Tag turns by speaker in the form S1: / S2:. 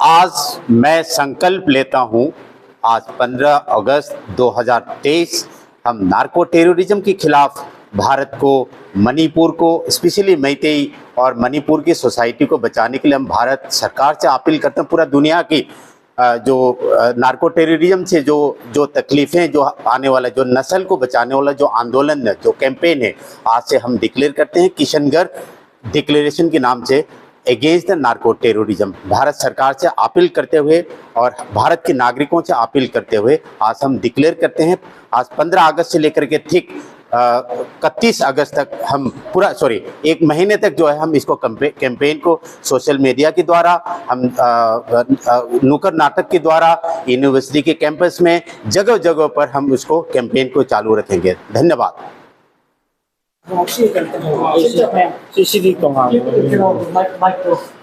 S1: आज मैं संकल्प लेता हूं, आज 15 अगस्त 2023 हम नार्को टेररिज्म के खिलाफ भारत को, मणिपुर को, स्पेशली मैतेई और मणिपुर की सोसाइटी को बचाने के लिए हम भारत सरकार से अपील करते हैं। पूरा दुनिया की जो नार्को टेररिज्म से जो तकलीफ़ें जो आने वाला, जो नस्ल को बचाने वाला जो आंदोलन है, जो कैंपेन है, आज से हम डिक्लेयर करते हैं किशनगढ़ डिक्लेरेशन के नाम से against the narco terrorism. Bharat सरकार से अपील करते हुए और भारत के नागरिकों से अपील करते हुए आज हम डिक्लेयर करते हैं। आज 15 अगस्त से लेकर के ठीक 31 अगस्त तक हम एक महीने तक जो है हम इसको कैंपेन को सोशल मीडिया के द्वारा, हम नुक्कड़ नाटक के द्वारा, यूनिवर्सिटी के कैंपस में जगह जगह पर हम उसको कैंपेन को चालू रखेंगे। धन्यवाद।